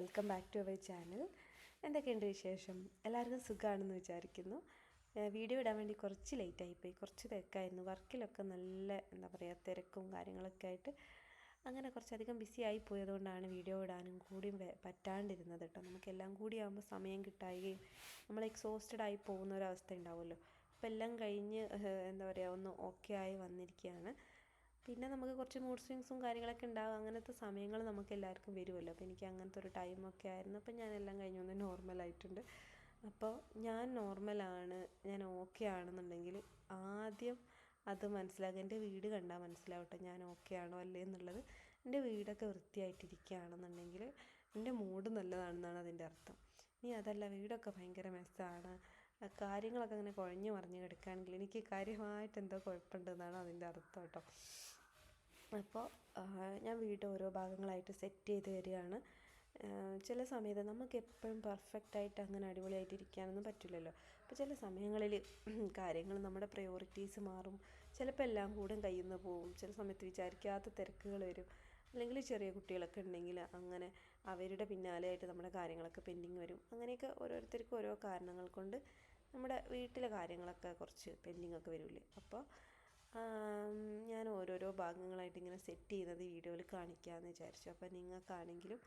Welcome back to our channel. എന്തൊക്കെയുണ്ട് വിശേഷം? എല്ലാവർക്കും സുഖമാണെന്ന് വിചാരിക്കുന്നു. വീഡിയോ ഇടാൻ വേണ്ടി കുറച്ച് ലേറ്റായിപ്പോയി, കുറച്ച് തിരക്കായിരുന്നു. വർക്കിലൊക്കെ നല്ല തിരക്കും കാര്യങ്ങളൊക്കെ ആയിട്ട് അങ്ങനെ കുറച്ചധികം ബിസി ആയി പോയതുകൊണ്ടാണ് വീഡിയോ ഇടാനും കൂടി പറ്റാണ്ടിരുന്നത് കേട്ടോ. നമുക്കെല്ലാം കൂടി ആകുമ്പോൾ സമയം കിട്ടാവുകയും നമ്മൾ എക്സോസ്റ്റഡ് ആയി പോകുന്ന ഒരവസ്ഥ ഉണ്ടാവുമല്ലോ. അപ്പോൾ എല്ലാം കഴിഞ്ഞ് ഒന്ന് ഓക്കെ ആയി വന്നിരിക്കുകയാണ്. പിന്നെ നമുക്ക് കുറച്ച് മൂഡ് സ്വിങ്സും കാര്യങ്ങളൊക്കെ ഉണ്ടാകും. അങ്ങനത്തെ സമയങ്ങൾ നമുക്ക് എല്ലാവർക്കും വരുമല്ലോ. അപ്പോൾ എനിക്ക് അങ്ങനത്തെ ഒരു ടൈമൊക്കെ ആയിരുന്നു. അപ്പോൾ ഞാൻ എല്ലാം കഴിഞ്ഞ് ഒന്ന് നോർമലായിട്ടുണ്ട്. അപ്പോൾ ഞാൻ നോർമലാണ്, ഞാൻ ഓക്കെ ആണെന്നുണ്ടെങ്കിൽ ആദ്യം അത് മനസ്സിലാക്കുക. എൻ്റെ വീട് കണ്ടാൽ മനസ്സിലാവട്ടെ ഞാൻ ഓക്കെ ആണോ അല്ലേ എന്നുള്ളത്. എൻ്റെ വീടൊക്കെ വൃത്തിയായിട്ടിരിക്കുകയാണെന്നുണ്ടെങ്കിൽ എൻ്റെ മൂഡ് നല്ലതാണെന്നാണ് അതിൻ്റെ അർത്ഥം. ഇനി അതല്ല, വീടൊക്കെ ഭയങ്കര മെസ്സാണ്, കാര്യങ്ങളൊക്കെ അങ്ങനെ കുഴഞ്ഞു മറിഞ്ഞ് കിടക്കുകയാണെങ്കിൽ എനിക്ക് കാര്യമായിട്ട് എന്തോ കുഴപ്പമുണ്ടെന്നാണ് അതിൻ്റെ അർത്ഥം കേട്ടോ. അപ്പോൾ ഞാൻ വീട് ഓരോ ഭാഗങ്ങളായിട്ട് സെറ്റ് ചെയ്ത് വരികയാണ്. ചില സമയത്ത് നമുക്ക് എപ്പോഴും പെർഫെക്റ്റായിട്ട് അങ്ങനെ അടിപൊളിയായിട്ട് ഇരിക്കാനൊന്നും പറ്റില്ലല്ലോ. അപ്പോൾ ചില സമയങ്ങളിൽ കാര്യങ്ങൾ നമ്മുടെ പ്രയോറിറ്റീസ് മാറും. ചിലപ്പോൾ എല്ലാം കൂടെ കയ്യിൽ നിന്ന് പോവും. ചില സമയത്ത് വിചാരിക്കാത്ത തിരക്കുകൾ വരും. അല്ലെങ്കിൽ ചെറിയ കുട്ടികളൊക്കെ ഉണ്ടെങ്കിൽ അങ്ങനെ അവരുടെ പിന്നാലെയായിട്ട് നമ്മുടെ കാര്യങ്ങളൊക്കെ പെൻഡിങ് വരും. അങ്ങനെയൊക്കെ ഓരോരുത്തർക്കും ഓരോ കാരണങ്ങൾ കൊണ്ട് നമ്മുടെ വീട്ടിലെ കാര്യങ്ങളൊക്കെ കുറച്ച് പെൻഡിങ് ഒക്കെ വരില്ലേ. അപ്പോൾ ഞാൻ ഓരോരോ ഭാഗങ്ങളായിട്ട് ഇങ്ങനെ സെറ്റ് ചെയ്യുന്നത് വീഡിയോയിൽ കാണിക്കാമെന്ന് വിചാരിച്ചു. അപ്പോൾ നിങ്ങൾക്കാണെങ്കിലും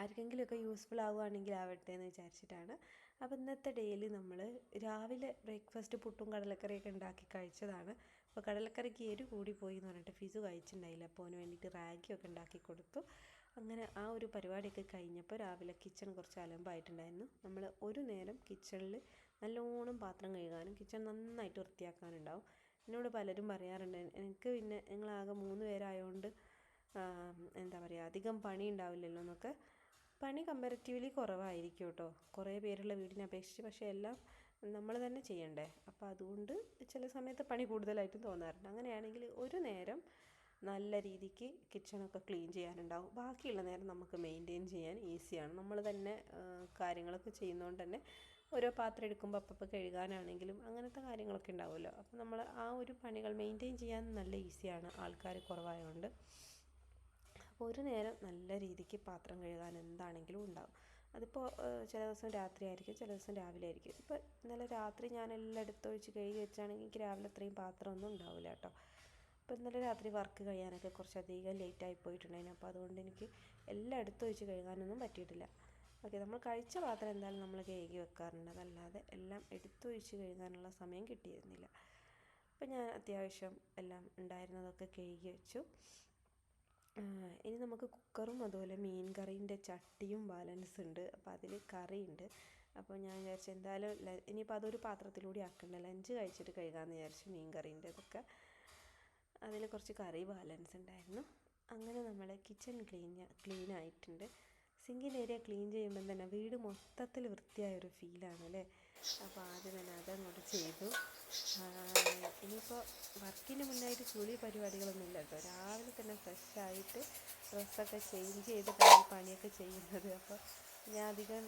ആർക്കെങ്കിലുമൊക്കെ യൂസ്ഫുൾ ആവുകയാണെങ്കിൽ ആവട്ടെ എന്ന് വിചാരിച്ചിട്ടാണ്. അപ്പോൾ ഇന്നത്തെ ഡേയിൽ നമ്മൾ രാവിലെ ബ്രേക്ക്ഫാസ്റ്റ് പുട്ടും കടലക്കറിയൊക്കെ ഉണ്ടാക്കി കഴിച്ചതാണ്. അപ്പോൾ കടലക്കറിക്ക് എരി കൂടി പോയി എന്ന് പറഞ്ഞിട്ട് ഫിസു കഴിച്ചിട്ടുണ്ടായില്ല. അപ്പോൾ അവന് വേണ്ടിയിട്ട് റാഗിയൊക്കെ ഉണ്ടാക്കി കൊടുത്തു. അങ്ങനെ ആ ഒരു പരിപാടിയൊക്കെ കഴിഞ്ഞപ്പോൾ രാവിലെ കിച്ചൺ കുറച്ച് അലമ്പായിട്ടുണ്ടായിരുന്നു. നമ്മൾ ഒരു നേരം കിച്ചണിൽ നല്ലോണം പാത്രം കഴുകാനും കിച്ചൺ നന്നായിട്ട് വൃത്തിയാക്കാനുണ്ടാവും. എന്നോട് പലരും പറയാറുണ്ട്, എനിക്ക് പിന്നെ ഞങ്ങളാകെ 3 പേരായതുകൊണ്ട് അധികം പണി ഉണ്ടാവില്ലല്ലോ എന്നൊക്കെ. പണി കമ്പാരിറ്റീവ്ലി കുറവായിരിക്കും കേട്ടോ, കുറേ പേരുള്ള വീടിനെ അപേക്ഷിച്ച്. പക്ഷേ എല്ലാം നമ്മൾ തന്നെ ചെയ്യണ്ടേ. അപ്പോൾ അതുകൊണ്ട് ചില സമയത്ത് പണി കൂടുതലായിട്ടും തോന്നാറുണ്ട്. അങ്ങനെയാണെങ്കിൽ ഒരു നേരം നല്ല രീതിക്ക് കിച്ചണൊക്കെ ക്ലീൻ ചെയ്യാനുണ്ടാവും. ബാക്കിയുള്ള നേരം നമുക്ക് മെയിൻറ്റെയിൻ ചെയ്യാൻ ഈസിയാണ്. നമ്മൾ തന്നെ കാര്യങ്ങളൊക്കെ ചെയ്യുന്നതുകൊണ്ട് തന്നെ ഓരോ പാത്രം എടുക്കുമ്പോൾ അപ്പം കഴുകാനാണെങ്കിലും അങ്ങനത്തെ കാര്യങ്ങളൊക്കെ ഉണ്ടാവുമല്ലോ. അപ്പോൾ നമ്മൾ ആ ഒരു പണികൾ മെയിൻറ്റെയിൻ ചെയ്യാൻ നല്ല ഈസിയാണ്, ആൾക്കാർ കുറവായതുകൊണ്ട്. അപ്പോൾ ഒരു നേരം നല്ല രീതിക്ക് പാത്രം കഴുകാൻ എന്താണെങ്കിലും ഉണ്ടാവും. അതിപ്പോൾ ചില ദിവസം രാത്രി ആയിരിക്കും, ചില ദിവസം രാവിലെ ആയിരിക്കും. ഇപ്പോൾ ഇന്നലെ രാത്രി ഞാൻ എല്ലാം എടുത്തൊഴിച്ച് കഴുകി വെച്ചാണെങ്കിൽ എനിക്ക് രാവിലെ അത്രയും പാത്രമൊന്നും ഉണ്ടാവില്ല കേട്ടോ. അപ്പോൾ ഇന്നലെ രാത്രി വർക്ക് കഴിയാനൊക്കെ കുറച്ചധികം ലേറ്റായി പോയിട്ടുണ്ടായിരുന്നു. അപ്പോൾ അതുകൊണ്ട് എനിക്ക് എല്ലാം എടുത്തൊഴിച്ച് കഴുകാനൊന്നും പറ്റിയിട്ടില്ല. ഓക്കെ, നമ്മൾ കഴിച്ച പാത്രം എന്തായാലും നമ്മൾ കഴുകി വെക്കാറുണ്ട്, അതല്ലാതെ എല്ലാം എടുത്തൊഴിച്ച് കഴുകാനുള്ള സമയം കിട്ടിയിരുന്നില്ല. അപ്പോൾ ഞാൻ അത്യാവശ്യം എല്ലാം ഉണ്ടായിരുന്നതൊക്കെ കഴുകി വെച്ചു. ഇനി നമുക്ക് കുക്കറും അതുപോലെ മീൻ കറീൻ്റെ ചട്ടിയും ബാലൻസ് ഉണ്ട്. അപ്പോൾ അതിൽ കറിയുണ്ട്. അപ്പോൾ ഞാൻ വിചാരിച്ചു എന്തായാലും ഇനിയിപ്പോൾ അതൊരു പാത്രത്തിലൂടെ ആക്കണ്ട, ലഞ്ച് കഴിച്ചിട്ട് കഴുകാമെന്ന് വിചാരിച്ചു. മീൻ കറീൻ്റെ ഇതൊക്കെ അതിൽ കുറച്ച് കറി ബാലൻസ് ഉണ്ടായിരുന്നു. അങ്ങനെ നമ്മൾ കിച്ചൺ ക്ലീൻ ആയിട്ടുണ്ട്. സിങ്കിൻ്റെ ഏരിയ ക്ലീൻ ചെയ്യുമ്പം തന്നെ വീട് മൊത്തത്തിൽ വൃത്തിയായൊരു ഫീലാണ് അല്ലേ. അപ്പോൾ ആദ്യം തന്നെ അതങ്ങോട്ട് ചെയ്തു. ഇനിയിപ്പോൾ വർക്കിന് മുന്നായിട്ട് കുളി പരിപാടികളൊന്നും ഇല്ല കേട്ടോ. രാവിലെ തന്നെ ഫ്രഷായിട്ട് ഡ്രസ്സൊക്കെ ചേഞ്ച് ചെയ്തിട്ടാണ് പണിയൊക്കെ ചെയ്യുന്നത്. അപ്പോൾ ഞാൻ അധികം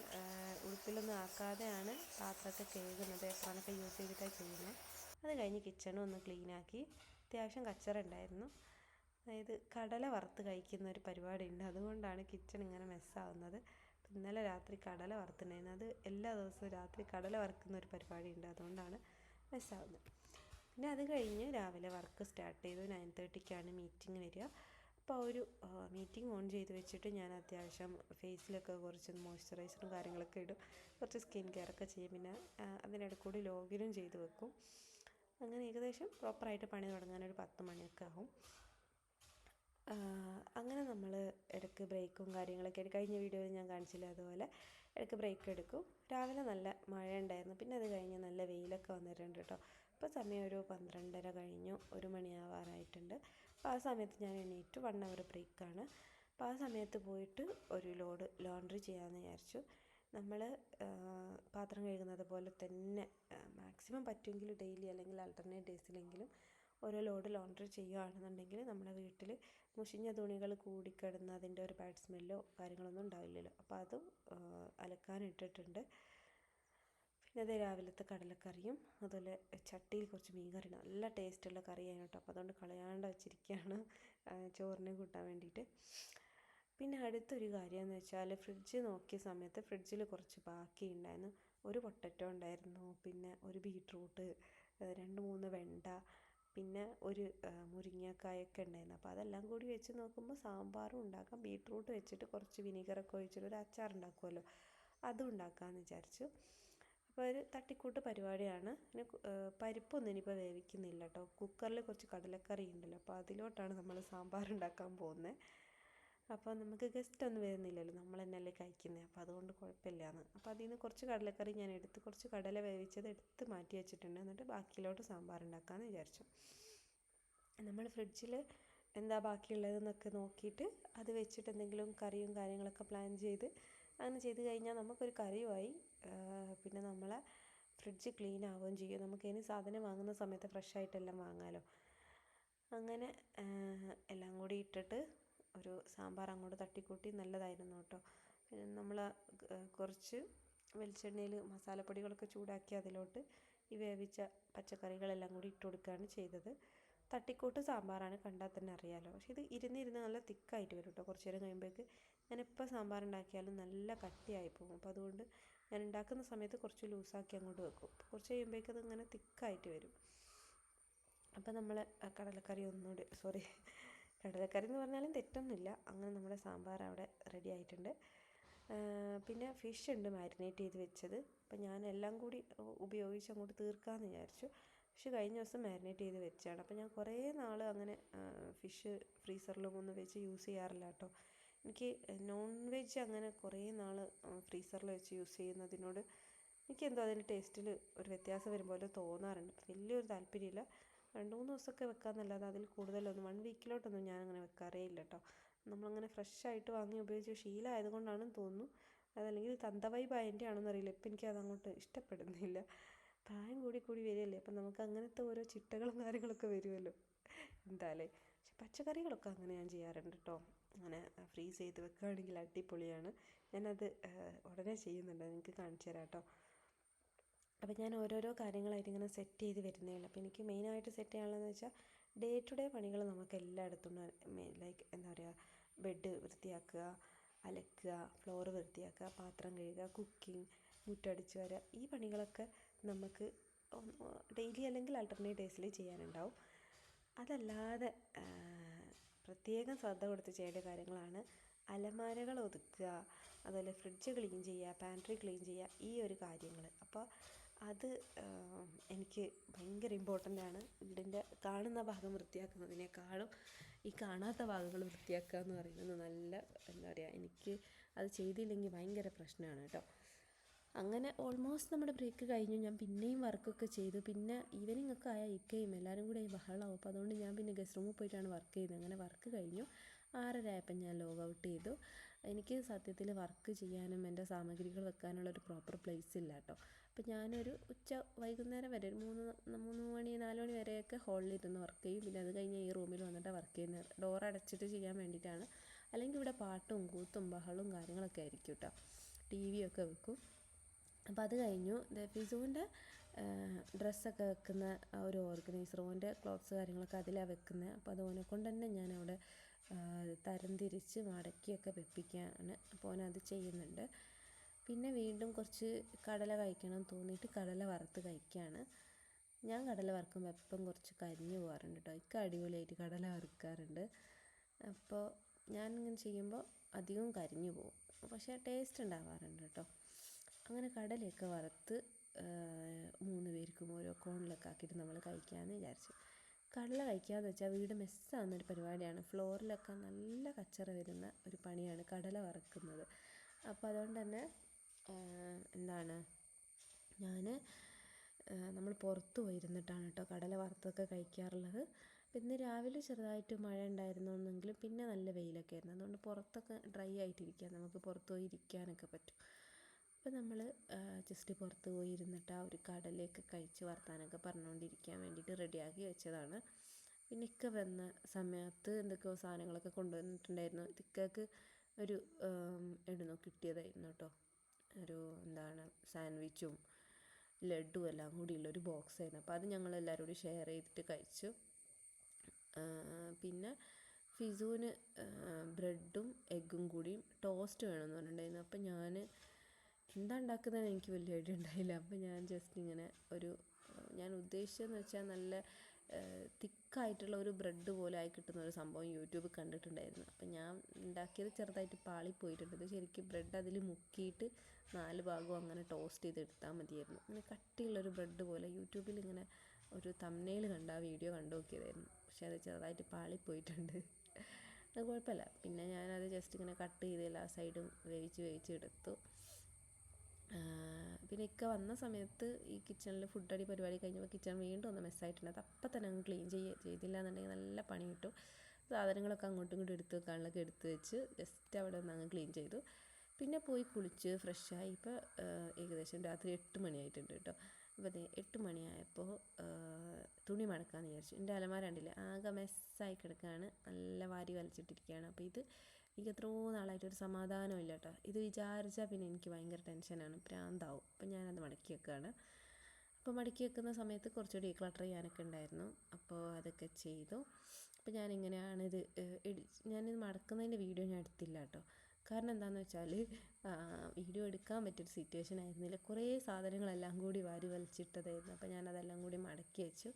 ഉടുപ്പിലൊന്നും ആക്കാതെയാണ് പാത്രമൊക്കെ കഴുകുന്നത്. എപ്പോഴൊക്കെ യൂസ് ചെയ്തിട്ടാണ് ചെയ്യുന്നത്. അത് കഴിഞ്ഞ് കിച്ചണും ഒന്ന് ക്ലീനാക്കി. അത്യാവശ്യം കച്ചറ ഉണ്ടായിരുന്നു. അതായത് കടല വറുത്ത് കഴിക്കുന്ന ഒരു പരിപാടി ഉണ്ട്, അതുകൊണ്ടാണ് കിച്ചൺ ഇങ്ങനെ മെസ്സാവുന്നത്. ഇന്നലെ രാത്രി കടല വറുത്തുണ്ടായിരുന്നു. അത് എല്ലാ ദിവസവും രാത്രി കടല വറുക്കുന്ന ഒരു പരിപാടി ഉണ്ട്, അതുകൊണ്ടാണ് മെസ്സാവുന്നത്. പിന്നെ അത് കഴിഞ്ഞ് രാവിലെ വർക്ക് സ്റ്റാർട്ട് ചെയ്തു. 9:30ക്കാണ് മീറ്റിംഗ് വരിക. അപ്പോൾ ഒരു മീറ്റിംഗ് ഓൺ ചെയ്ത് വെച്ചിട്ട് ഞാൻ അത്യാവശ്യം ഫേസിലൊക്കെ കുറച്ച് മോയ്സ്ചറൈസറും കാര്യങ്ങളൊക്കെ ഇടും, കുറച്ച് സ്കിൻ കെയർ ഒക്കെ ചെയ്യും. പിന്നെ അതിനിടയിൽ കൂടി ലോഗിനും ചെയ്ത് വെക്കും. അങ്ങനെ ഏകദേശം പ്രോപ്പറായിട്ട് പണി തുടങ്ങാൻ ഒരു 10 മണിയൊക്കെ ആവും. അങ്ങനെ നമ്മൾ ഇടയ്ക്ക് ബ്രേക്കും കാര്യങ്ങളൊക്കെ കഴിഞ്ഞ വീഡിയോയിൽ ഞാൻ കാണിച്ചില്ല, അതുപോലെ ഇടയ്ക്ക് ബ്രേക്ക് എടുക്കും. രാവിലെ നല്ല മഴ ഉണ്ടായിരുന്നു, പിന്നെ അത് കഴിഞ്ഞ് നല്ല വെയിലൊക്കെ വന്നിട്ടുണ്ട് കേട്ടോ. ഇപ്പോൾ സമയം ഒരു 12:30 കഴിഞ്ഞു, 1 മണിയാവാറായിട്ടുണ്ട്. അപ്പോൾ ആ സമയത്ത് ഞാൻ എണീറ്റു. 1 അവർ ബ്രേക്കാണ്. അപ്പോൾ ആ സമയത്ത് പോയിട്ട് ഒരു ലോഡ് ലോണ്ട്രി ചെയ്യാമെന്ന് വിചാരിച്ചു. നമ്മൾ പാത്രം കഴുകുന്നത് പോലെ തന്നെ മാക്സിമം പറ്റുമെങ്കിൽ ഡെയിലി അല്ലെങ്കിൽ ആൾട്ടർനേറ്റ് ഡേയ്സിലെങ്കിലും ഓരോ ലോഡ് ലോണ്ട്രി ചെയ്യുകയാണെന്നുണ്ടെങ്കിൽ നമ്മുടെ വീട്ടിൽ മുഷിഞ്ഞ തുണികൾ കൂടിക്കിടന്ന് അതിൻ്റെ ഒരു ബാഡ് സ്മെല്ലോ കാര്യങ്ങളൊന്നും ഉണ്ടാവില്ലല്ലോ. അപ്പോൾ അതും അലക്കാനിട്ടിട്ടുണ്ട്. പിന്നെ അത് രാവിലത്തെ കടലക്കറിയും അതുപോലെ ചട്ടിയിൽ കുറച്ച് മീൻ കറി, നല്ല ടേസ്റ്റുള്ള കറിയാണ് കേട്ടോ. അപ്പോൾ അതുകൊണ്ട് കളയാണ്ട് വെച്ചിരിക്കുകയാണ് ചോറിന് കൂട്ടാൻ വേണ്ടിയിട്ട്. പിന്നെ അടുത്തൊരു കാര്യമെന്ന് വെച്ചാൽ ഫ്രിഡ്ജ് നോക്കിയ സമയത്ത് ഫ്രിഡ്ജിൽ കുറച്ച് ബാക്കി ഉണ്ടായിരുന്നു. ഒരു പൊട്ടറ്റോ ഉണ്ടായിരുന്നു, പിന്നെ ഒരു ബീട്രൂട്ട്, 2-3 വെണ്ട, പിന്നെ ഒരു മുരിങ്ങക്കായൊക്കെ ഉണ്ടായിരുന്നു. അപ്പോൾ അതെല്ലാം കൂടി വെച്ച് നോക്കുമ്പോൾ സാമ്പാറും ഉണ്ടാക്കാം, ബീട്രൂട്ട് വെച്ചിട്ട് കുറച്ച് വിനീഗറൊക്കെ ഒഴിച്ചിട്ട് ഒരു അച്ചാർ ഉണ്ടാക്കുമല്ലോ, അതും ഉണ്ടാക്കാമെന്ന് വിചാരിച്ചു. അപ്പോൾ ഒരു തട്ടിക്കൂട്ട് പരിപാടിയാണ്. പിന്നെ പരിപ്പൊന്നും ഇനിയിപ്പോൾ വേവിക്കുന്നില്ല കേട്ടോ. കുക്കറിൽ കുറച്ച് കടലക്കറി ഉണ്ടല്ലോ, അപ്പോൾ അതിലോട്ടാണ് നമ്മൾ സാമ്പാർ ഉണ്ടാക്കാൻ പോകുന്നത്. അപ്പോൾ നമുക്ക് ഗസ്റ്റ് ഒന്നും വരുന്നില്ലല്ലോ, നമ്മൾ തന്നെയല്ലേ കഴിക്കുന്നത്, അപ്പോൾ അതുകൊണ്ട് കുഴപ്പമില്ലാന്ന്. അപ്പോൾ അതിൽ നിന്ന് കുറച്ച് കടലക്കറി ഞാൻ എടുത്ത് കുറച്ച് കടല വേവിച്ചത് എടുത്ത് മാറ്റി വെച്ചിട്ടുണ്ട്. എന്നിട്ട് ബാക്കിയിലോട്ട് സാമ്പാർ ഉണ്ടാക്കാമെന്ന് വിചാരിച്ചു. നമ്മൾ ഫ്രിഡ്ജിൽ എന്താ ബാക്കിയുള്ളതെന്നൊക്കെ നോക്കിയിട്ട് അത് വെച്ചിട്ട് എന്തെങ്കിലും കറിയും കാര്യങ്ങളൊക്കെ പ്ലാൻ ചെയ്ത് അങ്ങനെ ചെയ്ത് കഴിഞ്ഞാൽ നമുക്കൊരു കറിയുമായി. പിന്നെ നമ്മളെ ഫ്രിഡ്ജ് ക്ലീൻ ആവുകയും ചെയ്യും. നമുക്ക് ഇനി സാധനം വാങ്ങുന്ന സമയത്ത് ഫ്രഷ് ആയിട്ടെല്ലാം വാങ്ങാമല്ലോ. അങ്ങനെ എല്ലാം കൂടി ഇട്ടിട്ട് ഒരു സാമ്പാർ അങ്ങോട്ട് തട്ടിക്കൂട്ടി. നല്ലതായിരുന്നു കേട്ടോ. പിന്നെ നമ്മൾ കുറച്ച് വെളിച്ചെണ്ണയിൽ മസാലപ്പൊടികളൊക്കെ ചൂടാക്കി അതിലോട്ട് ഈ വേവിച്ച പച്ചക്കറികളെല്ലാം കൂടി ഇട്ട് കൊടുക്കുകയാണ് ചെയ്തത്. തട്ടിക്കൂട്ട് സാമ്പാറാണ്, കണ്ടാൽ തന്നെ അറിയാമല്ലോ. പക്ഷേ ഇത് ഇരുന്ന് നല്ല തിക്കായിട്ട് വരും കേട്ടോ. കുറച്ച് നേരം കഴിയുമ്പോഴേക്ക് ഞാനിപ്പോൾ സാമ്പാർ ഉണ്ടാക്കിയാലും നല്ല കട്ടിയായി പോകും. അപ്പോൾ അതുകൊണ്ട് ഞാൻ ഉണ്ടാക്കുന്ന സമയത്ത് കുറച്ച് ലൂസാക്കി അങ്ങോട്ട് വെക്കും. കുറച്ച് കഴിയുമ്പോഴേക്ക് അത് ഇങ്ങനെ തിക്കായിട്ട് വരും. അപ്പോൾ നമ്മൾ കടലക്കറി കടലക്കറി എന്ന് പറഞ്ഞാലും തെറ്റൊന്നുമില്ല. അങ്ങനെ നമ്മുടെ സാമ്പാർ അവിടെ റെഡി ആയിട്ടുണ്ട്. പിന്നെ ഫിഷ് ഉണ്ട് മാരിനേറ്റ് ചെയ്ത് വെച്ചത്. അപ്പോൾ ഞാൻ എല്ലാം കൂടി ഉപയോഗിച്ച് അങ്ങോട്ട് തീർക്കാമെന്ന് വിചാരിച്ചു. ഫിഷ് കഴിഞ്ഞ ദിവസം മാരിനേറ്റ് ചെയ്ത് വെച്ചാണ്. അപ്പോൾ ഞാൻ കുറേ നാൾ അങ്ങനെ ഫിഷ് ഫ്രീസറിലും ഒന്നും വെച്ച് യൂസ് ചെയ്യാറില്ല കേട്ടോ. എനിക്ക് നോൺ വെജ് അങ്ങനെ കുറേ നാൾ ഫ്രീസറിൽ വെച്ച് യൂസ് ചെയ്യുന്നതിനോട് എനിക്കെന്തോ അതിൻ്റെ ടേസ്റ്റിൽ ഒരു വ്യത്യാസം വരുമ്പോൾ തോന്നാറുണ്ട്. വലിയൊരു താല്പര്യമില്ല. 2-3 ദിവസമൊക്കെ വെക്കാമെന്നല്ലാതെ അതിൽ കൂടുതലൊന്നും 1 വീക്കിലോട്ടൊന്നും ഞാനങ്ങനെ വെക്കാറേ ഇല്ല കേട്ടോ. നമ്മളങ്ങനെ ഫ്രഷായിട്ട് വാങ്ങി ഉപയോഗിച്ച് ശീലമായതുകൊണ്ടാണെന്ന് തോന്നുന്നു. അതല്ലെങ്കിൽ തന്ത വൈബ് അതിൻ്റെ ആണെന്ന് അറിയില്ല. ഇപ്പം എനിക്കതങ്ങോട്ട് ഇഷ്ടപ്പെടുന്നില്ല. പ്രായം കൂടി വരികയല്ലേ, അപ്പം നമുക്ക് അങ്ങനത്തെ ഓരോ ചിട്ടകളും കാര്യങ്ങളൊക്കെ വരുമല്ലോ എന്തായാലേ. പക്ഷെ പച്ചക്കറികളൊക്കെ അങ്ങനെ ഞാൻ ചെയ്യാറുണ്ട് കേട്ടോ. അങ്ങനെ ഫ്രീസ് ചെയ്ത് വെക്കുകയാണെങ്കിൽ അടിപൊളിയാണ്. ഞാനത് ഉടനെ ചെയ്യുന്നുണ്ട്, നിങ്ങൾക്ക് കാണിച്ചു തരാം കേട്ടോ. അപ്പോൾ ഞാൻ ഓരോരോ കാര്യങ്ങളായിട്ട് ഇങ്ങനെ സെറ്റ് ചെയ്ത് വരുന്നേ ഉള്ളൂ. അപ്പോൾ എനിക്ക് മെയിനായിട്ട് സെറ്റ് ചെയ്യാനുള്ളതെന്ന് വെച്ചാൽ ഡേ ടു ഡേ പണികൾ നമുക്ക് എല്ലായിടത്തും ലൈക്ക് എന്താ പറയുക, ബെഡ് വൃത്തിയാക്കുക, അലക്കുക, ഫ്ലോർ വൃത്തിയാക്കുക, പാത്രം കഴുകുക, കുക്കിംഗ്, മുറ്റടിച്ച് വരിക, ഈ പണികളൊക്കെ നമുക്ക് ഡെയിലി അല്ലെങ്കിൽ ആൾട്ടർനേറ്റ് ഡേയ്സിൽ ചെയ്യാനുണ്ടാവും. അതല്ലാതെ പ്രത്യേകം ശ്രദ്ധ കൊടുത്ത് ചെയ്യേണ്ട കാര്യങ്ങളാണ് അലമാരകൾ ഒതുക്കുക, അതുപോലെ ഫ്രിഡ്ജ് ക്ലീൻ ചെയ്യുക, പാൻട്രി ക്ലീൻ ചെയ്യുക, ഈ ഒരു കാര്യങ്ങൾ. അപ്പോൾ അത് എനിക്ക് ഭയങ്കര ഇമ്പോർട്ടൻ്റ് ആണ്. വീടിൻ്റെ കാണുന്ന ഭാഗം വൃത്തിയാക്കുന്നതിനേക്കാളും ഈ കാണാത്ത ഭാഗങ്ങൾ വൃത്തിയാക്കുക എന്ന് പറയുന്നത് നല്ല എന്താ പറയുക, എനിക്ക് അത് ചെയ്തില്ലെങ്കിൽ ഭയങ്കര പ്രശ്നമാണ് കേട്ടോ. അങ്ങനെ ഓൾമോസ്റ്റ് നമ്മുടെ ബ്രേക്ക് കഴിഞ്ഞു. ഞാൻ പിന്നെയും വർക്കൊക്കെ ചെയ്തു. പിന്നെ ഈവനിങ് ഒക്കെ ആയാൽ ഇക്കയും എല്ലാവരും കൂടെ ഈ ബഹളമാവും. അപ്പോൾ അതുകൊണ്ട് ഞാൻ പിന്നെ ഗസ്റ്റ് റൂമിൽ പോയിട്ടാണ് വർക്ക് ചെയ്യുന്നത്. അങ്ങനെ വർക്ക് കഴിഞ്ഞു. 6:30 ആയപ്പോൾ ഞാൻ ലോഗ് ഔട്ട് ചെയ്തു. എനിക്ക് സത്യത്തിൽ വർക്ക് ചെയ്യാനും എൻ്റെ സാമഗ്രികൾ വെക്കാനുള്ളൊരു പ്രോപ്പർ പ്ലേസ് ഇല്ല കേട്ടോ. അപ്പോൾ ഞാനൊരു വൈകുന്നേരം വരെ ഒരു 3 മണി 4 മണി വരെയൊക്കെ ഹോളിലിരുന്ന് വർക്ക് ചെയ്യും. പിന്നെ അത് കഴിഞ്ഞ് ഈ റൂമിൽ വന്നിട്ട് വർക്ക് ചെയ്യുന്നത്. ഡോർ അടച്ചിട്ട് ചെയ്യാൻ വേണ്ടിയിട്ടാണ്. അല്ലെങ്കിൽ ഇവിടെ പാട്ടും കൂത്തും ബഹളവും കാര്യങ്ങളൊക്കെ ആയിരിക്കും കേട്ടോ. TV ഒക്കെ വെക്കും. അപ്പോൾ അത് കഴിഞ്ഞു. ഫിസുവിൻ്റെ ഡ്രസ്സൊക്കെ വെക്കുന്ന ഒരു ഓർഗനൈസർ, ഓൻ്റെ ക്ലോത്ത്സ് കാര്യങ്ങളൊക്കെ അതിലാണ് വെക്കുന്നത്. അപ്പോൾ അത് ഓനെ കൊണ്ട് തന്നെ ഞാൻ അവിടെ തരംതിരിച്ച് മടക്കിയൊക്കെ വെപ്പിക്കുകയാണ്. അപ്പോൾ ഓനത് ചെയ്യുന്നുണ്ട്. പിന്നെ വീണ്ടും കുറച്ച് കടല കഴിക്കണം തോന്നിയിട്ട് കടല വറുത്ത് കഴിക്കുകയാണ്. ഞാൻ കടല വറുക്കുമ്പോൾ എപ്പം കുറച്ച് കരിഞ്ഞു പോകാറുണ്ട് കേട്ടോ. എനിക്ക് അടിപൊളിയായിട്ട് കടല വറുക്കാറുണ്ട്. അപ്പോൾ ഞാനിങ്ങനെ ചെയ്യുമ്പോൾ അധികം കരിഞ്ഞു പോകും, പക്ഷേ ടേസ്റ്റ് ഉണ്ടാവാറുണ്ട് കേട്ടോ. അങ്ങനെ കടലയൊക്കെ വറുത്ത് 3 പേർക്കും ഓരോ കോണിലൊക്കെ ആക്കിയിട്ട് നമ്മൾ കഴിക്കാമെന്ന് വിചാരിച്ചു. കടല കഴിക്കാമെന്ന് വെച്ചാൽ വീട് മെസ്സാകുന്നൊരു പരിപാടിയാണ്. ഫ്ലോറിലൊക്കെ നല്ല കച്ചറ വരുന്ന ഒരു പണിയാണ് കടല വറുക്കുന്നത്. അപ്പോൾ അതുകൊണ്ട് തന്നെ എന്താണ് നമ്മൾ പുറത്ത് പോയിരുന്നിട്ടാണ് കേട്ടോ കടല വറുത്തൊക്കെ കഴിക്കാറുള്ളത്. ഇന്ന് രാവിലെ ചെറുതായിട്ട് മഴ ഉണ്ടായിരുന്നെങ്കിലും പിന്നെ നല്ല വെയിലൊക്കെ ആയിരുന്നു. അതുകൊണ്ട് പുറത്തൊക്കെ ഡ്രൈ ആയിട്ടിരിക്കുക, നമുക്ക് പുറത്ത് പോയി ഇരിക്കാനൊക്കെ പറ്റും. അപ്പോൾ നമ്മൾ ജസ്റ്റ് പുറത്ത് പോയി ഇരുന്നിട്ട് ആ ഒരു കടലയൊക്കെ കഴിച്ച് വർത്താനൊക്കെ പറഞ്ഞുകൊണ്ടിരിക്കാൻ വേണ്ടിയിട്ട് റെഡിയാക്കി വെച്ചതാണ്. പിന്നെ ഇക്ക വന്ന സമയത്ത് എന്തൊക്കെയോ സാധനങ്ങളൊക്കെ കൊണ്ടുവന്നിട്ടുണ്ടായിരുന്നു. ഇക്കക്ക് ഒരു എവിടുന്നോ കിട്ടിയതായിരുന്നു കേട്ടോ. ഒരു സാൻഡ്വിച്ചും ലഡ്ഡും എല്ലാം കൂടിയുള്ളൊരു ബോക്സായിരുന്നു. അപ്പോൾ അത് ഞങ്ങളെല്ലാവരും കൂടി ഷെയർ ചെയ്തിട്ട് കഴിച്ചു. പിന്നെ ഫിസുവിന് ബ്രെഡും എഗ്ഗും കൂടിയും ടോസ്റ്റ് വേണമെന്ന് പറഞ്ഞിട്ടുണ്ടായിരുന്നു. അപ്പം എന്താ ഉണ്ടാക്കുന്നതെന്ന് എനിക്ക് വലിയ ഐഡിയ ഉണ്ടായില്ല. അപ്പോൾ ഞാൻ ജസ്റ്റ് ഇങ്ങനെ ഞാൻ ഉദ്ദേശിച്ചതെന്ന് വെച്ചാൽ നല്ല തിക്കായിട്ടുള്ള ഒരു ബ്രെഡ് പോലെ ആയി കിട്ടുന്ന ഒരു സംഭവം യൂട്യൂബിൽ കണ്ടിട്ടുണ്ടായിരുന്നു. അപ്പം ഞാൻ ഉണ്ടാക്കിയത് ചെറുതായിട്ട് പാളിപ്പോയിട്ടുണ്ട്. ഇത് ശരിക്കും ബ്രെഡ് അതിൽ മുക്കിയിട്ട് 4 ഭാഗവും അങ്ങനെ ടോസ്റ്റ് ചെയ്തെടുത്താൽ മതിയായിരുന്നു. അങ്ങനെ കട്ടിയുള്ളൊരു ബ്രെഡ് പോലെ യൂട്യൂബിൽ ഇങ്ങനെ ഒരു തംബ്നെയിൽ കണ്ട ആ വീഡിയോ കണ്ടു നോക്കിയതായിരുന്നു. പക്ഷേ അത് ചെറുതായിട്ട് പാളിപ്പോയിട്ടുണ്ട്. അത് കുഴപ്പമില്ല. പിന്നെ ഞാനത് ജസ്റ്റ് ഇങ്ങനെ കട്ട് ചെയ്ത് എല്ലാ സൈഡും വേവിച്ച് എടുത്തു. പിന്നെ ഇക്ക വന്ന സമയത്ത് ഈ കിച്ചണിൽ ഫുഡ് പരിപാടി കഴിഞ്ഞപ്പോൾ കിച്ചൺ വീണ്ടും ഒന്ന് മെസ്സായിട്ടുണ്ട്. അത് അപ്പം തന്നെ അങ്ങ് ക്ലീൻ ചെയ്തില്ല എന്നുണ്ടെങ്കിൽ നല്ല പണി കിട്ടും. സാധനങ്ങളൊക്കെ അങ്ങോട്ടും ഇങ്ങോട്ടും എടുത്ത് വെക്കാനുള്ളതൊക്കെ എടുത്ത് വെച്ച് ജസ്റ്റ് അവിടെ ഒന്ന് അങ്ങ് ക്ലീൻ ചെയ്തു. പിന്നെ പോയി കുളിച്ച് ഫ്രഷായി. ഇപ്പോൾ ഏകദേശം രാത്രി 8 മണിയായിട്ടുണ്ട് കേട്ടോ. അപ്പോൾ അതെ 8 മണിയായപ്പോൾ തുണി മടക്കാമെന്ന് വിചാരിച്ചു. എൻ്റെ അലമാര കണ്ടില്ലേ ആകെ മെസ്സായി കിടക്കുകയാണ്, നല്ല വാരി വലിച്ചിട്ടിരിക്കുകയാണ്. അപ്പോൾ എനിക്ക് എത്രയോ നാളായിട്ടൊരു സമാധാനമില്ല കേട്ടോ. ഇത് വിചാരിച്ചാൽ പിന്നെ എനിക്ക് ഭയങ്കര ടെൻഷനാണ്, പ്രാന്താവും. അപ്പം ഞാനത് മടക്കി വെക്കുകയാണ്. അപ്പോൾ മടക്കി വെക്കുന്ന സമയത്ത് കുറച്ച് ഡീക്ലട്ടർ ചെയ്യാനൊക്കെ ഉണ്ടായിരുന്നു. അപ്പോൾ അതൊക്കെ ചെയ്തു. അപ്പോൾ ഞാനിത് മടക്കുന്നതിൻ്റെ വീഡിയോ ഞാൻ എടുത്തില്ല കേട്ടോ. കാരണം എന്താണെന്ന് വെച്ചാൽ വീഡിയോ എടുക്കാൻ പറ്റിയൊരു സിറ്റുവേഷൻ ആയിരുന്നില്ല. കുറേ സാധനങ്ങളെല്ലാം കൂടി വാരി വലിച്ചിട്ടതായിരുന്നു. അപ്പോൾ ഞാനതെല്ലാം കൂടി മടക്കി വെച്ചു.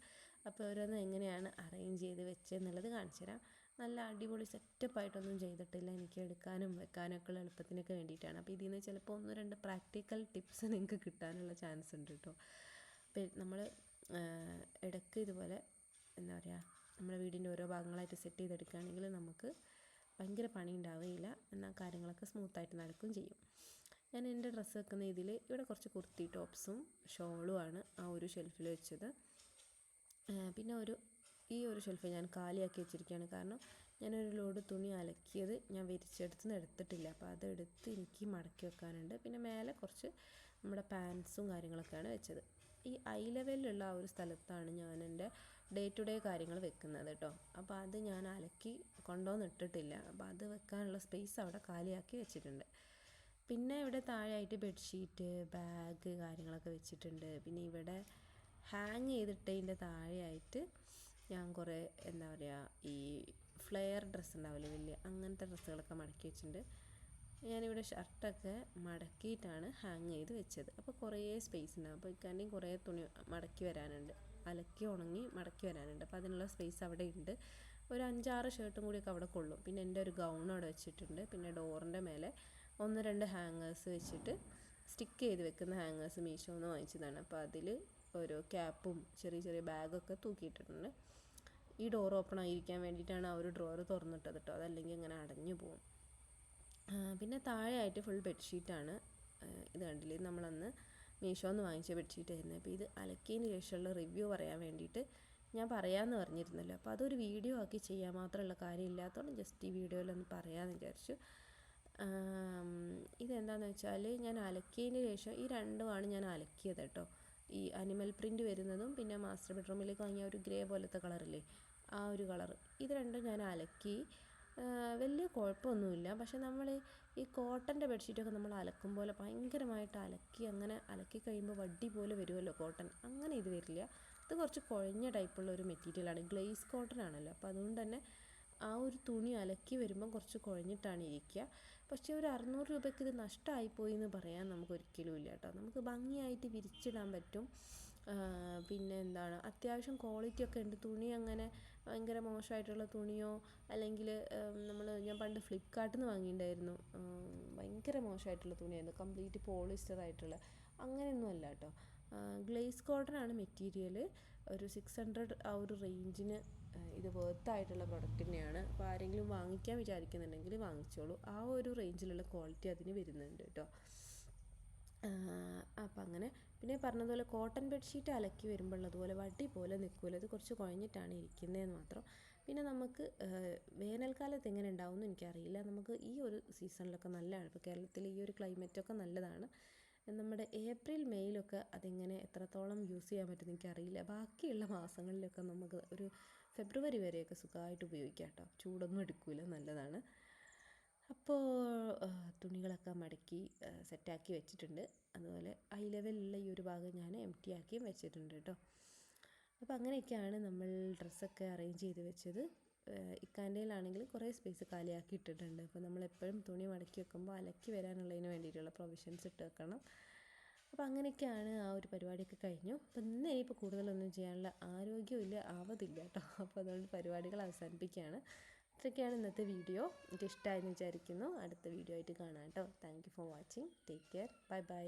അപ്പോൾ ഓരോന്ന് എങ്ങനെയാണ് അറേഞ്ച് ചെയ്ത് വെച്ചതെന്നുള്ളത് കാണിച്ചു തരാം. നല്ല അടിപൊളി സെറ്റപ്പായിട്ടൊന്നും ചെയ്തിട്ടില്ല. എനിക്ക് എടുക്കാനും വെക്കാനൊക്കെ ഉള്ള എളുപ്പത്തിനൊക്കെ വേണ്ടിയിട്ടാണ്. അപ്പോൾ ഇതിൽ നിന്ന് ചിലപ്പോൾ 1-2 പ്രാക്ടിക്കൽ ടിപ്സ് നിങ്ങൾക്ക് കിട്ടാനുള്ള ചാൻസ് ഉണ്ട് കേട്ടോ. അപ്പോൾ നമ്മൾ ഇടയ്ക്ക് ഇതുപോലെ എന്താ പറയുക, നമ്മുടെ വീടിൻ്റെ ഓരോ ഭാഗങ്ങളായിട്ട് സെറ്റ് ചെയ്തെടുക്കുകയാണെങ്കിൽ നമുക്ക് ഭയങ്കര പണി ഉണ്ടാവുകയില്ല, എന്നാൽ കാര്യങ്ങളൊക്കെ സ്മൂത്തായിട്ട് നടക്കുകയും ചെയ്യും. ഞാൻ എൻ്റെ ഡ്രസ്സ് വെക്കുന്ന ഇവിടെ കുറച്ച് കുർത്തി ടോപ്സും ഷോളുമാണ് ആ ഒരു ഷെൽഫിൽ വെച്ചത്. പിന്നെ ഈ ഒരു ഷെൽഫ് ഞാൻ കാലിയാക്കി വെച്ചിരിക്കുകയാണ്. കാരണം ഞാനൊരു ലോഡ് തുണി അലക്കിയത് ഞാൻ വിരിച്ചെടുത്ത് എടുത്തിട്ടില്ല. അപ്പോൾ അതെടുത്ത് എനിക്ക് മടക്കി വെക്കാനുണ്ട്. പിന്നെ മേലെ കുറച്ച് നമ്മുടെ പാൻസും കാര്യങ്ങളൊക്കെയാണ് വെച്ചത്. ഈ ഐ ലെവലിലുള്ള ആ ഒരു സ്ഥലത്താണ് ഞാൻ എൻ്റെ ഡേ ടു ഡേ കാര്യങ്ങൾ വെക്കുന്നത് കേട്ടോ. അപ്പോൾ അത് ഞാൻ അലക്കി കൊണ്ടുവന്നിട്ടിട്ടില്ല. അപ്പോൾ അത് വെക്കാനുള്ള സ്പേസ് അവിടെ കാലിയാക്കി വെച്ചിട്ടുണ്ട്. പിന്നെ ഇവിടെ താഴെയായിട്ട് ബെഡ്ഷീറ്റ്, ബാഗ് കാര്യങ്ങളൊക്കെ വെച്ചിട്ടുണ്ട്. പിന്നെ ഇവിടെ ഹാങ് ചെയ്തിട്ടതിൻ്റെ താഴെയായിട്ട് ഞാൻ കുറേ എന്താ പറയുക, ഈ ഫ്ലെയർ ഡ്രസ്സ് ഉണ്ടാവില്ലേ വലിയ, അങ്ങനത്തെ ഡ്രസ്സുകളൊക്കെ മടക്കി വെച്ചിട്ടുണ്ട്. ഞാനിവിടെ ഷർട്ടൊക്കെ മടക്കിയിട്ടാണ് ഹാങ് ചെയ്ത് വെച്ചത്. അപ്പോൾ കുറേ സ്പേസ് ഉണ്ടാകും. അപ്പോൾ ഇക്കാൻ്റെയും കുറേ തുണി മടക്കി വരാനുണ്ട്, അലക്കി ഉണങ്ങി മടക്കി വരാനുണ്ട്. അപ്പോൾ അതിനുള്ള സ്പേസ് അവിടെ ഉണ്ട്. ഒരു 5-6 ഷർട്ടും കൂടിയൊക്കെ അവിടെ കൊള്ളും. പിന്നെ എൻ്റെ ഒരു ഗൗൺ അവിടെ വെച്ചിട്ടുണ്ട്. പിന്നെ ഡോറിൻ്റെ മേലെ 1-2 ഹാങ്ങേഴ്സ് വെച്ചിട്ട് സ്റ്റിക്ക് ചെയ്ത് വെക്കുന്ന ഹാങ്ങേഴ്സ് മീഷോന്ന് വാങ്ങിച്ചതാണ്. അപ്പോൾ അതിൽ ഓരോ ക്യാപ്പും ചെറിയ ചെറിയ ബാഗൊക്കെ തൂക്കിയിട്ടിട്ടുണ്ട്. ഈ ഡോർ ഓപ്പൺ ആയിരിക്കാൻ വേണ്ടിയിട്ടാണ് ആ ഒരു ഡ്രോവർ തുറന്നിട്ടത് കേട്ടോ, അതല്ലെങ്കിൽ ഇങ്ങനെ അടഞ്ഞു പോകും. പിന്നെ താഴെയായിട്ട് ഫുൾ ബെഡ്ഷീറ്റാണ്. ഇത് കണ്ടില്ലേ, നമ്മളന്ന് മീഷോന്ന് വാങ്ങിച്ച ബെഡ്ഷീറ്റ് ആയിരുന്നു. അപ്പോൾ ഇത് അലക്കിയതിന് ശേഷമുള്ള റിവ്യൂ പറയാൻ വേണ്ടിയിട്ട് ഞാൻ പറയാമെന്ന് പറഞ്ഞിരുന്നല്ലോ. അപ്പോൾ അതൊരു വീഡിയോ ആക്കി ചെയ്യാൻ മാത്രമുള്ള കാര്യമില്ലാത്തതുകൊണ്ട് ജസ്റ്റ് ഈ വീഡിയോയിലൊന്ന് പറയാമെന്ന് വിചാരിച്ചു. ഇതെന്താണെന്ന് വെച്ചാൽ ഞാൻ അലക്കിയതിന് ശേഷം ഈ രണ്ടുമാണ് ഞാൻ അലക്കിയത് കേട്ടോ. ഈ അനിമൽ പ്രിൻ്റ് വരുന്നതും പിന്നെ മാസ്റ്റർ ബെഡ്റൂമിലേക്ക് വാങ്ങിയ ഒരു ഗ്രേ പോലത്തെ കളറില്ലേ, ആ ഒരു കളർ, ഇത് രണ്ടും ഞാൻ അലക്കി. വലിയ കുഴപ്പമൊന്നുമില്ല. പക്ഷെ നമ്മൾ ഈ കോട്ടൻ്റെ ബെഡ്ഷീറ്റൊക്കെ നമ്മൾ അലക്കും പോലെ ഭയങ്കരമായിട്ട് അങ്ങനെ അലക്കി കഴിയുമ്പോൾ വടി പോലെ വരുമല്ലോ കോട്ടൺ, അങ്ങനെ ഇത് വരില്ല. ഇത് കുറച്ച് കുഴഞ്ഞ ടൈപ്പുള്ള ഒരു മെറ്റീരിയലാണ്, ഗ്ലേസ് കോട്ടൺ ആണല്ലോ. അപ്പോൾ അതുകൊണ്ട് തന്നെ ആ ഒരു തുണി അലക്കി വരുമ്പം കുറച്ച് കുഴഞ്ഞിട്ടാണ് ഇരിക്കുക. പക്ഷേ ഒരു 600 രൂപയ്ക്ക് ഇത് നഷ്ടമായിപ്പോയി എന്ന് പറയാൻ നമുക്ക് ഒരിക്കലും ഇല്ല കേട്ടോ. നമുക്ക് ഭംഗിയായിട്ട് വിരിച്ചിടാൻ പറ്റും. പിന്നെ എന്താണ്, അത്യാവശ്യം ക്വാളിറ്റി ഒക്കെ ഉണ്ട്. തുണി അങ്ങനെ ഭയങ്കര മോശമായിട്ടുള്ള തുണിയോ അല്ലെങ്കിൽ ഞാൻ പണ്ട് ഫ്ലിപ്കാർട്ടിൽ നിന്ന് വാങ്ങിയിട്ടുണ്ടായിരുന്നു, ഭയങ്കര മോശമായിട്ടുള്ള തുണിയായിരുന്നു, കംപ്ലീറ്റ് പോളിസ്റ്റർ ആയിട്ടുള്ള, അങ്ങനെയൊന്നും അല്ല കേട്ടോ. ഗ്ലേസ് കോട്ടൺ ആണ് മെറ്റീരിയൽ. ഒരു 600 ആ ഒരു റേഞ്ചിന് ഇത് വേർത്തായിട്ടുള്ള പ്രൊഡക്റ്റ് തന്നെയാണ്. അപ്പോൾ ആരെങ്കിലും വാങ്ങിക്കാൻ വിചാരിക്കുന്നുണ്ടെങ്കിൽ വാങ്ങിച്ചോളൂ. ആ ഒരു റേഞ്ചിലുള്ള ക്വാളിറ്റി അതിന് വരുന്നുണ്ട് കേട്ടോ. അപ്പം അങ്ങനെ പിന്നെ പറഞ്ഞതുപോലെ കോട്ടൺ ബെഡ്ഷീറ്റ് അലക്കി വരുമ്പോൾ അതുപോലെ വടി പോലെ നിൽക്കില്ല, അത് കുറച്ച് കുഴഞ്ഞിട്ടാണ് ഇരിക്കുന്നതെന്ന് മാത്രം. പിന്നെ നമുക്ക് വേനൽക്കാലത്ത് എങ്ങനെ ഉണ്ടാവുമെന്ന് എനിക്കറിയില്ല. നമുക്ക് ഈ ഒരു സീസണിലൊക്കെ നല്ലതാണ്. ഇപ്പോൾ കേരളത്തിൽ ഈ ഒരു ക്ലൈമറ്റൊക്കെ നല്ലതാണ്. നമ്മുടെ ഏപ്രിൽ മെയ്യിലൊക്കെ അതെങ്ങനെ എത്രത്തോളം യൂസ് ചെയ്യാൻ പറ്റുമെന്ന് എനിക്കറിയില്ല. ബാക്കിയുള്ള മാസങ്ങളിലൊക്കെ നമുക്ക് ഒരു ഫെബ്രുവരി വരെയൊക്കെ സുഖമായിട്ട് ഉപയോഗിക്കാം കേട്ടോ. ചൂടൊന്നും എടുക്കില്ല, നല്ലതാണ്. അപ്പോൾ തുണികളൊക്കെ മടക്കി സെറ്റാക്കി വെച്ചിട്ടുണ്ട്. അതുപോലെ ഐ ലെവലിലുള്ള ഈ ഒരു ഭാഗം ഞാൻ എംപ്റ്റി ആക്കിയും വെച്ചിട്ടുണ്ട് കേട്ടോ. അപ്പോൾ അങ്ങനെയൊക്കെയാണ് നമ്മൾ ഡ്രസ്സൊക്കെ അറേഞ്ച് ചെയ്ത് വെച്ചത്. ഇക്കാൻ്റെയിലാണെങ്കിൽ കുറേ സ്പേസ് കാലിയാക്കി ഇട്ടിട്ടുണ്ട്. അപ്പോൾ നമ്മളെപ്പോഴും തുണി മടക്കി വെക്കുമ്പോൾ അലക്കി വരാനുള്ളതിന് വേണ്ടിയിട്ടുള്ള പ്രൊവിഷൻസ് ഇട്ട് വെക്കണം. അപ്പോൾ അങ്ങനെയൊക്കെയാണ് ആ ഒരു പരിപാടിയൊക്കെ കഴിഞ്ഞു. അപ്പോൾ ഇന്ന് ഇനിയിപ്പോൾ കൂടുതലൊന്നും ചെയ്യാനുള്ള ആരോഗ്യമില്ല, ആവതില്ല കേട്ടോ. അപ്പോൾ അതുകൊണ്ട് പരിപാടികൾ അവസാനിപ്പിക്കുകയാണ്. ഇത്രയൊക്കെയാണ് ഇന്നത്തെ വീഡിയോ. എനിക്ക് ഇഷ്ടമായെന്ന് വിചാരിക്കുന്നു. അടുത്ത വീഡിയോ ആയിട്ട് കാണാം കേട്ടോ. Thank you for watching. Take care. Bye bye.